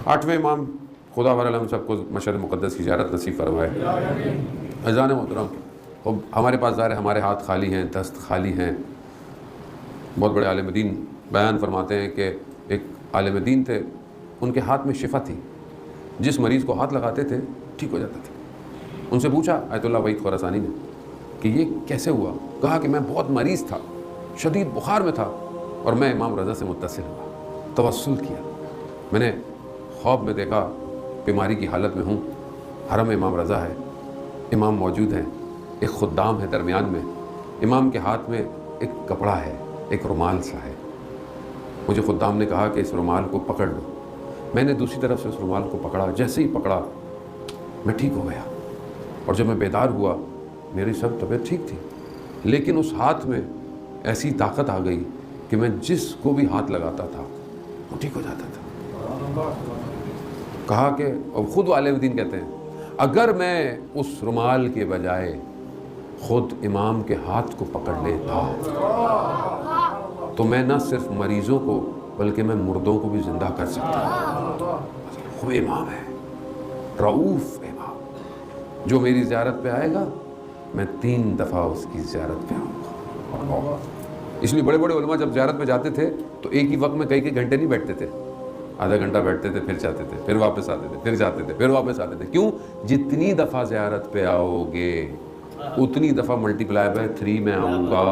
8ویں امام خدا ہم سب کو مشعر مقدس کی زیارت نصیب فرمائے۔ عزیزان محترم، اب ہمارے پاس ظاہر ہے ہمارے ہاتھ خالی ہیں، دست خالی ہیں۔ بہت بڑے عالم دین بیان فرماتے ہیں کہ ایک عالم دین تھے، ان کے ہاتھ میں شفا تھی، جس مریض کو ہاتھ لگاتے تھے ٹھیک ہو جاتا تھا۔ ان سے پوچھا آیت اللہ وحید خراسانی نے کہ یہ کیسے ہوا؟ کہا کہ میں بہت مریض تھا، شدید بخار میں تھا، اور میں امام رضا سے متصل ہوا، توسل کیا۔ میں نے خواب میں دیکھا بیماری کی حالت میں ہوں، حرم امام رضا ہے، امام موجود ہیں، ایک خدام ہے درمیان میں، امام کے ہاتھ میں ایک کپڑا ہے، ایک رومال سا ہے۔ مجھے خدام نے کہا کہ اس رومال کو پکڑ لو۔ میں نے دوسری طرف سے اس رومال کو پکڑا، جیسے ہی پکڑا میں ٹھیک ہو گیا، اور جب میں بیدار ہوا میری سب طبیعت ٹھیک تھی، لیکن اس ہاتھ میں ایسی طاقت آ گئی کہ میں جس کو بھی ہاتھ لگاتا تھا وہ ٹھیک ہو جاتا تھا۔ کہا کہ اور خود عالم دین کہتے ہیں اگر میں اس رومال کے بجائے خود امام کے ہاتھ کو پکڑ لیتا تو میں نہ صرف مریضوں کو بلکہ میں مردوں کو بھی زندہ کر سکتا۔ وہ امام ہے، رؤوف امام، جو میری زیارت پہ آئے گا میں 3 دفعہ اس کی زیارت پہ آؤں گا۔ اس لیے بڑے بڑے علماء جب زیارت پہ جاتے تھے تو ایک ہی وقت میں کئی گھنٹے نہیں بیٹھتے تھے، آدھا گھنٹہ بیٹھتے تھے، پھر جاتے تھے، پھر واپس آتے تھے، پھر جاتے تھے، پھر واپس آتے تھے۔ کیوں؟ جتنی دفعہ زیارت پہ آؤ گے اتنی دفعہ ملٹی پلائی بائی 3 میں آؤں گا۔